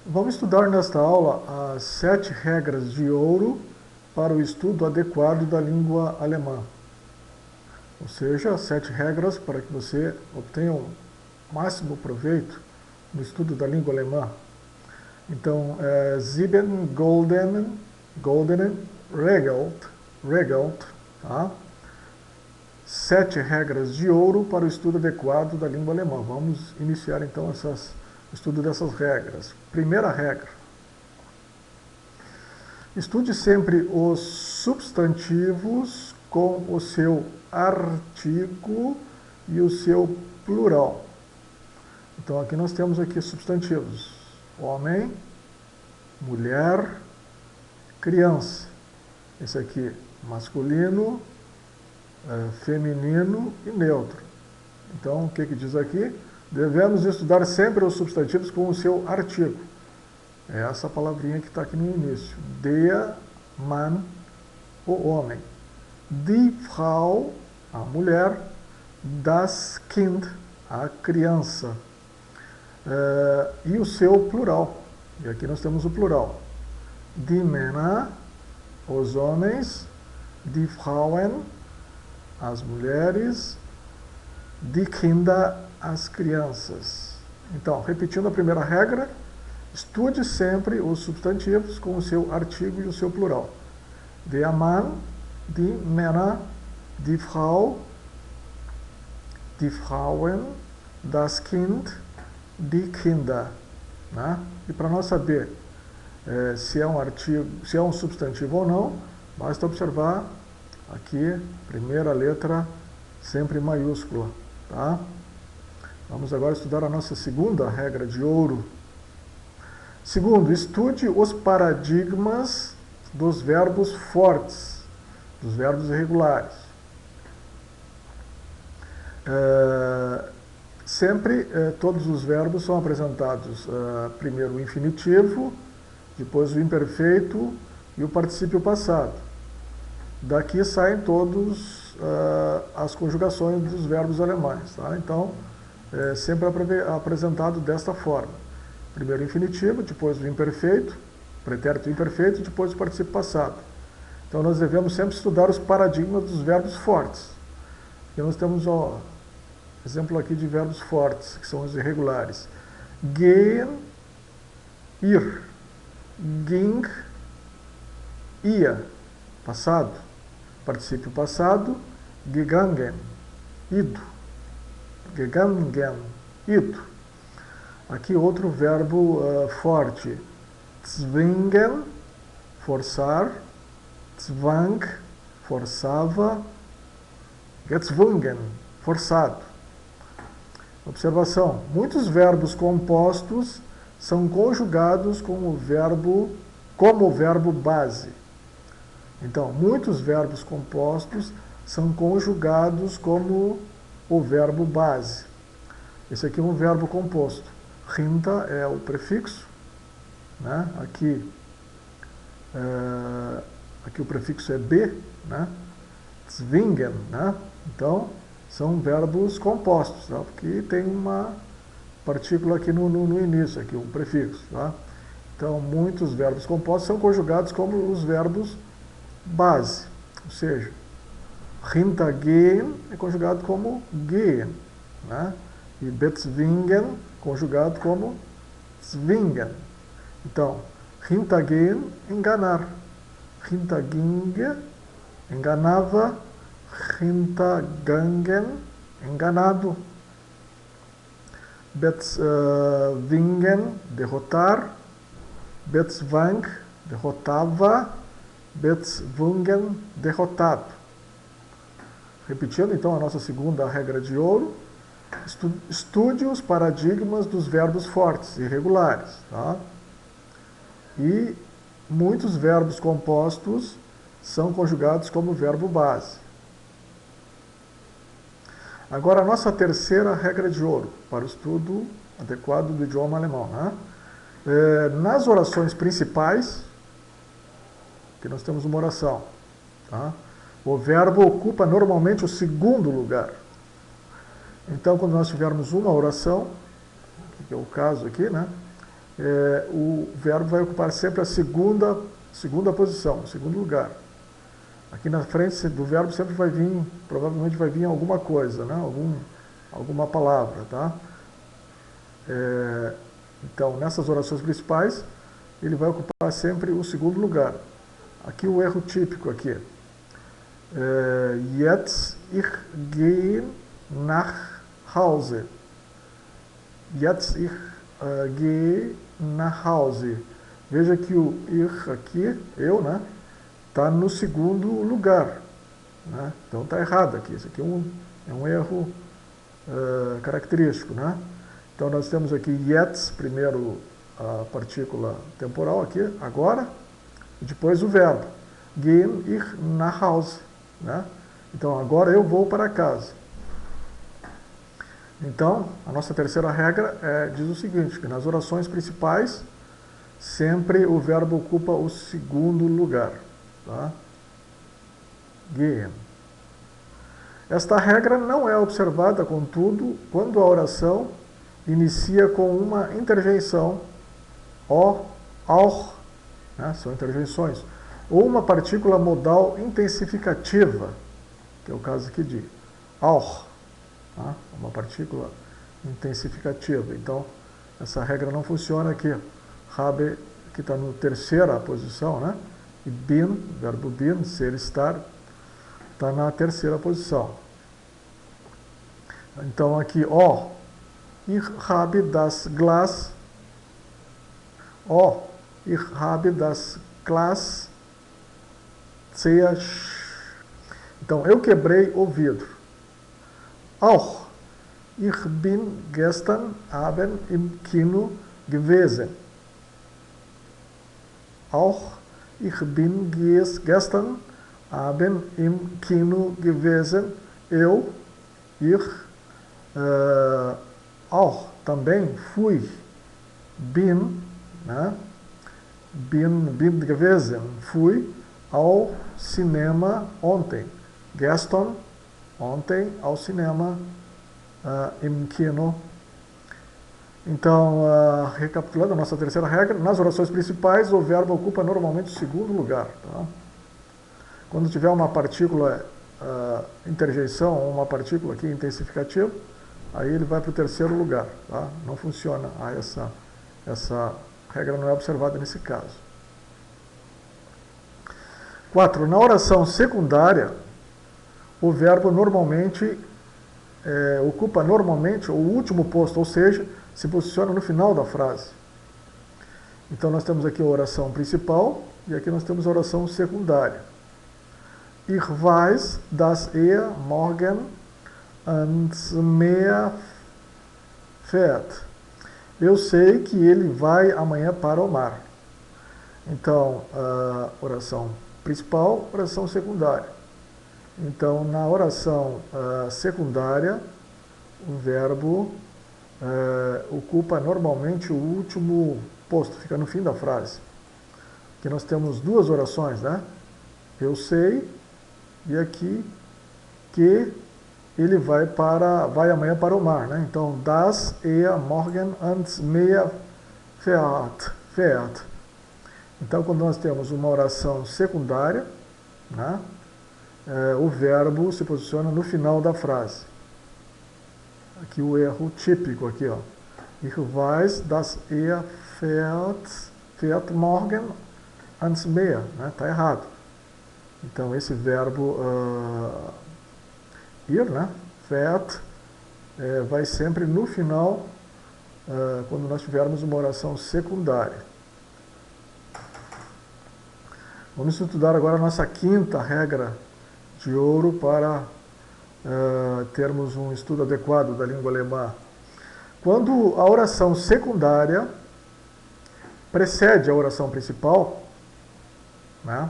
Vamos estudar nesta aula as 7 regras de ouro para o estudo adequado da língua alemã. Ou seja, 7 regras para que você obtenha o máximo proveito no estudo da língua alemã. Então, sieben goldenen Regeln, tá? 7 regras de ouro para o estudo adequado da língua alemã. Vamos iniciar então o estudo dessas regras. Primeira regra. Estude sempre os substantivos com o seu artigo e o seu plural. Então aqui nós temos aqui substantivos: homem, mulher, criança. Esse aqui masculino, feminino e neutro. Então o que diz aqui? Devemos estudar sempre os substantivos com o seu artigo. É essa palavrinha que está aqui no início. Der Mann, o homem. Die Frau, a mulher. Das Kind, a criança. E o seu plural. E aqui nós temos o plural. Die Männer, os homens. Die Frauen, as mulheres. Die Kinder, as crianças. Então, repetindo a primeira regra, estude sempre os substantivos com o seu artigo e o seu plural. Der Mann, die Männer, die Frau, die Frauen, das Kind, die Kinder. Né? E para nós saber se é um artigo, se é um substantivo ou não, basta observar aqui, primeira letra, sempre maiúscula. Tá? Vamos agora estudar a nossa segunda regra de ouro. Segundo, estude os paradigmas dos verbos fortes, dos verbos irregulares. Sempre todos os verbos são apresentados primeiro o infinitivo, depois o imperfeito e o particípio passado. Daqui saem todos as conjugações dos verbos alemães. Tá? Então, sempre apresentado desta forma. Primeiro o infinitivo, depois o imperfeito, pretérito imperfeito, depois o particípio passado. Então nós devemos sempre estudar os paradigmas dos verbos fortes. E nós temos exemplo aqui de verbos fortes, que são os irregulares. Gehen, ir. Ging, ia. Passado. Particípio passado, gegangen, ido. Gegangen, ido. Aqui outro verbo forte. Zwingen, forçar. Zwang, forçava. Gezwungen, forçado. Observação. Muitos verbos compostos são conjugados como o verbo base. Então, muitos verbos compostos são conjugados como o verbo base. Esse aqui é um verbo composto. Rinta é o prefixo, né? Aqui o prefixo é B, né? Zwingen, né? Então, são verbos compostos, tá? Porque tem uma partícula aqui no início, aqui um prefixo, tá? Então, muitos verbos compostos são conjugados como os verbos base, ou seja, hintergehen é conjugado como gehen, né? E bezwingen conjugado como zwingen. Então, hintergehen, enganar. Hinterginge, enganava. Hintergangen, enganado. Bezwingen, derrotar. Bezwang, derrotava. Bezwungen, derrotado. Repetindo então a nossa segunda regra de ouro. Estude os paradigmas dos verbos fortes, irregulares. Tá? E muitos verbos compostos são conjugados como verbo base. Agora a nossa terceira regra de ouro para o estudo adequado do idioma alemão. Né? Nas orações principais, que nós temos uma oração, tá? O verbo ocupa normalmente o segundo lugar. Então, quando nós tivermos uma oração, que é o caso aqui, né? o verbo vai ocupar sempre a segunda posição, o segundo lugar. Aqui na frente do verbo sempre vai vir, provavelmente vai vir alguma coisa, né? Alguma palavra, tá? Então, nessas orações principais, ele vai ocupar sempre o segundo lugar. Aqui o erro típico aqui. Jetzt ich gehe nach Hause. Jetzt ich gehe nach Hause. Veja que o ich aqui, eu, né? Está no segundo lugar, né? Então está errado aqui. Isso aqui é um erro característico, né? Então nós temos aqui jetzt, primeiro a partícula temporal aqui, agora, e depois o verbo. Gehen ich nach Hause, né? Então agora eu vou para casa. Então a nossa terceira regra diz o seguinte, que nas orações principais sempre o verbo ocupa o segundo lugar. Tá? Gehen. Esta regra não é observada, contudo, quando a oração inicia com uma interjeição, o, auch, né? São interjeições, ou uma partícula modal intensificativa, que é o caso aqui de auch, tá? Uma partícula intensificativa. Então, essa regra não funciona aqui. Habe, que está na terceira posição, né? E bin, verbo bin, ser, estar, está na terceira posição. Então aqui, ó, ich habe das Glas, ó, ich habe das Glas Então, eu quebrei o vidro. Auch, ich bin gestern Abend im Kino gewesen. Auch, ich bin gestern Abend im Kino gewesen. Eu, ich, auch, também fui. Bin, né? Bin gewesen, fui ao cinema ontem. Gestern, ontem, ao cinema, im Kino. Então, recapitulando a nossa terceira regra, nas orações principais o verbo ocupa normalmente o segundo lugar. Tá? Quando tiver uma partícula interjeição, ou uma partícula aqui intensificativa, aí ele vai para o terceiro lugar. Tá? Não funciona, essa regra não é observada nesse caso. 4. Na oração secundária, o verbo normalmente ocupa normalmente o último posto, ou seja, se posiciona no final da frase. Então nós temos aqui a oração principal e aqui nós temos a oração secundária. Ich weiß, dass morgen ans Meer fährt. Eu sei que ele vai amanhã para o mar. Então, oração principal, oração secundária. Então, na oração secundária, o verbo ocupa normalmente o último posto, fica no fim da frase. Aqui nós temos duas orações, né? Eu sei, e aqui que ele vai amanhã para o mar, né? Então, dass morgen ans Meer fährt. Então, quando nós temos uma oração secundária, né? O verbo se posiciona no final da frase. Aqui o erro típico aqui, ó. Ich weiß, dass fährt morgen ans Meer, né? Tá errado. Então esse verbo ir, né? Fährt vai sempre no final quando nós tivermos uma oração secundária. Vamos estudar agora a nossa quinta regra de ouro para termos um estudo adequado da língua alemã. Quando a oração secundária precede a oração principal, né?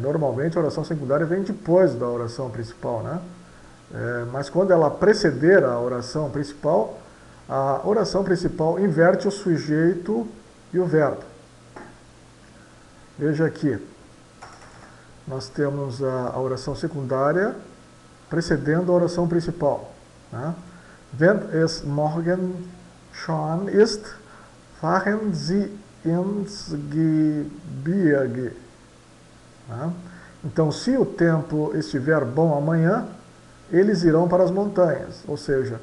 Normalmente a oração secundária vem depois da oração principal, né? Mas quando ela preceder a oração principal inverte o sujeito e o verbo. Veja aqui, nós temos a oração secundária precedendo a oração principal. Né? Wenn es morgen schon ist, fahren Sie ins Gebirge. Tá? Então, se o tempo estiver bom amanhã, eles irão para as montanhas. Ou seja,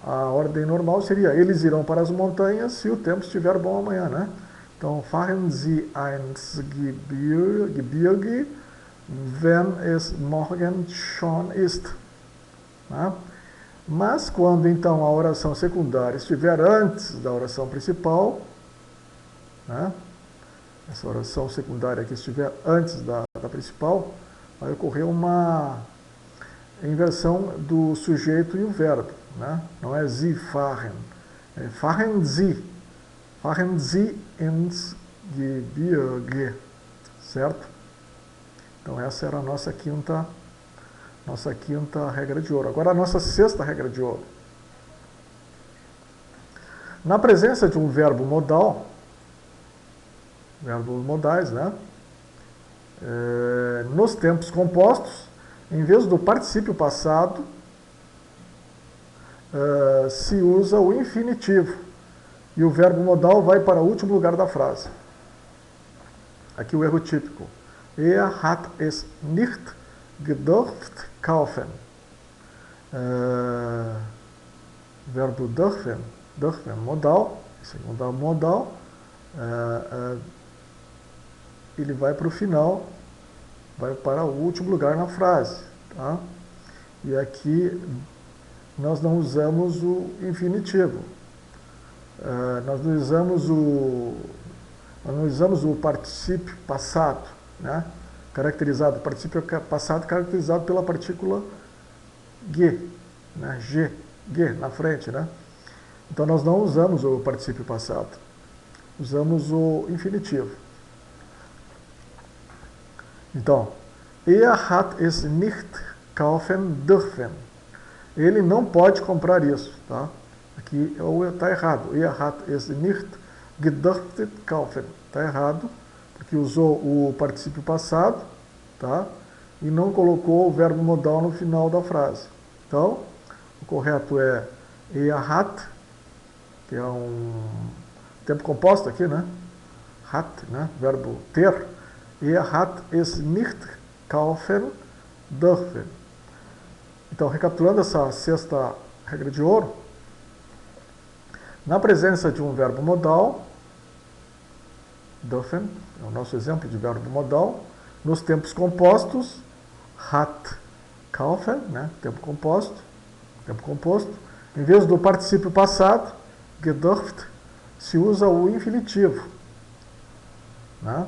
a ordem normal seria, eles irão para as montanhas se o tempo estiver bom amanhã, né? Então, fahren Sie ins Gebirge, wenn es morgen schon ist. Tá? Mas quando então a oração secundária estiver antes da oração principal, né? Essa oração secundária que estiver antes da principal, vai ocorrer uma inversão do sujeito e o verbo, né? Não é Sie fahren, é fahren Sie ins Gebirge, certo? Então essa era a nossa quinta regra de ouro. Agora a nossa sexta regra de ouro. Na presença de um verbo modal, verbos modais, né? Nos tempos compostos, em vez do particípio passado, se usa o infinitivo. E o verbo modal vai para o último lugar da frase. Aqui o erro típico. Er hat es nicht gedurft kaufen. Verbo dürfen, modal, segundo modal, ele vai para o final, vai para o último lugar na frase. Tá? E aqui nós não usamos o infinitivo. Nós não usamos o particípio passado, né? Caracterizado, particípio passado caracterizado pela partícula G, né? G na frente, né? Então nós não usamos o particípio passado, usamos o infinitivo. Então, er hat es nicht kaufen dürfen. Ele não pode comprar isso, tá? Aqui está errado. Er hat es nicht gedurft kaufen. Está errado, porque usou o particípio passado, tá? E não colocou o verbo modal no final da frase. Então, o correto é er hat, que é um tempo composto aqui, né? Hat, né? Verbo ter. Er hat es nicht kaufen dürfen. Então, recapitulando essa sexta regra de ouro, na presença de um verbo modal, dürfen, é o nosso exemplo de verbo modal, nos tempos compostos, hat, kaufen, né? Tempo composto, em vez do particípio passado, gedurft, se usa o infinitivo, né?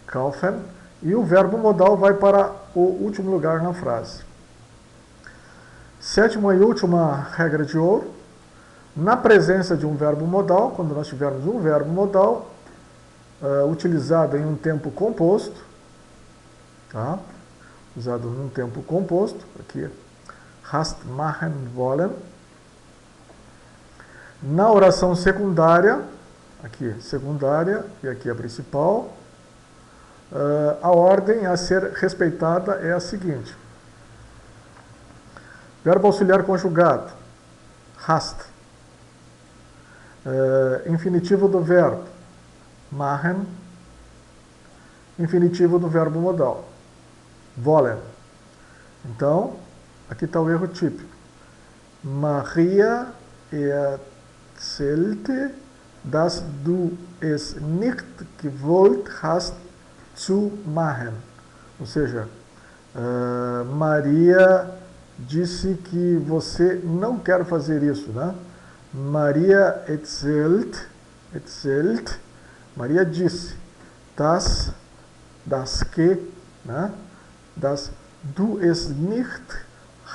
Kaufen, e o verbo modal vai para o último lugar na frase. Sétima e última regra de ouro. Na presença de um verbo modal, quando nós tivermos um verbo modal utilizado em um tempo composto, tá? Usado num tempo composto, aqui, hast, machen, wollen. Na oração secundária, aqui secundária e aqui a principal, a ordem a ser respeitada é a seguinte. Verbo auxiliar conjugado, hast. Infinitivo do verbo, machen. Infinitivo do verbo modal, wollen. Então, aqui está o erro típico. Maria erzählte, dass du es nicht gewollt hast zu machen. Ou seja, Maria disse que você não quer fazer isso, né? Maria erzählt, Maria disse, das que, né? Das du es nicht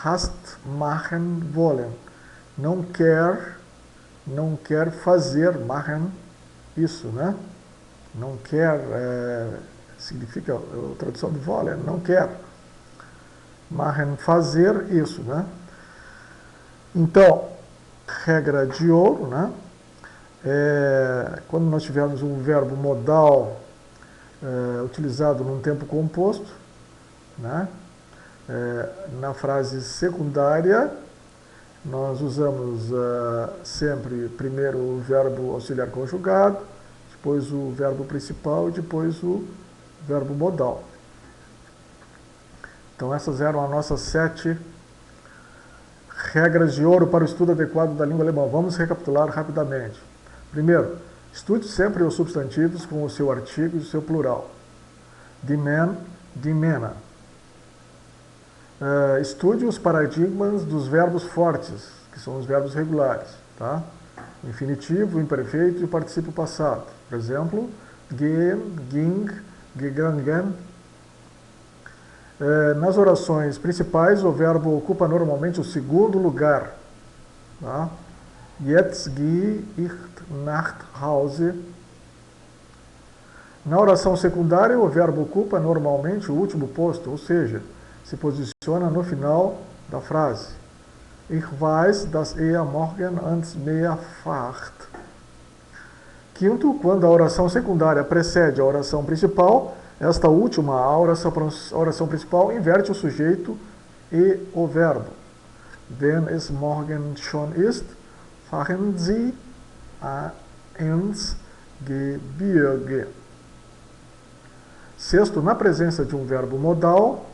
hast machen wollen. Não quer fazer, machen, isso, né? Não quer, significa a tradução de wollen, não quer. Machen, fazer isso, né? Então, regra de ouro, né? Quando nós tivermos um verbo modal utilizado num tempo composto, né? Na frase secundária, Nós usamos sempre primeiro o verbo auxiliar conjugado, depois o verbo principal e depois o verbo modal. Então essas eram as nossas 7 regras de ouro para o estudo adequado da língua alemã. Vamos recapitular rapidamente. Primeiro, estude sempre os substantivos com o seu artigo e o seu plural. Die Man, die Männer. Estude os paradigmas dos verbos fortes, que são os verbos regulares. Tá? O infinitivo, o imperfeito e o particípio passado. Por exemplo, gehen, ging, gegangen. Nas orações principais, o verbo ocupa normalmente o segundo lugar. Tá? Jetzt gehe ich nach Hause. Na oração secundária, o verbo ocupa normalmente o último posto, ou seja, se posiciona no final da frase. Ich weiß, dass morgen ans Meer fahrt. Quinto, quando a oração secundária precede a oração principal, esta última, a oração principal, inverte o sujeito e o verbo. Wenn es morgen schon ist, fahren Sie ins Gebirge. Sexto, na presença de um verbo modal,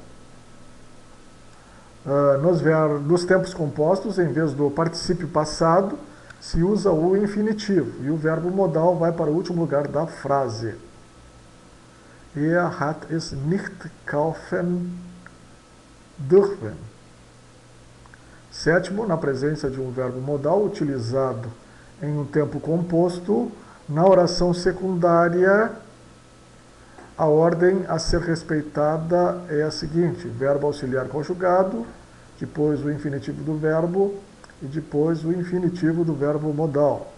nos tempos compostos, em vez do particípio passado, se usa o infinitivo e o verbo modal vai para o último lugar da frase. Hat es nicht kaufen dürfen. Sétimo, na presença de um verbo modal utilizado em um tempo composto, na oração secundária, a ordem a ser respeitada é a seguinte: verbo auxiliar conjugado, depois o infinitivo do verbo e depois o infinitivo do verbo modal.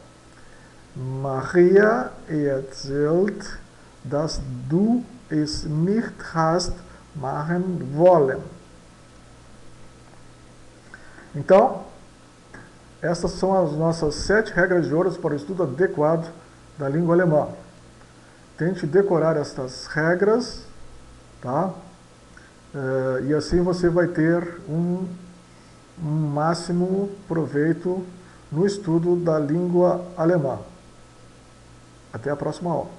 Maria erzählt, dass du es nicht hast machen wollen. Então, essas são as nossas 7 regras de ouro para o estudo adequado da língua alemã. Tente decorar estas regras, tá? E assim você vai ter um máximo proveito no estudo da língua alemã. Até a próxima aula.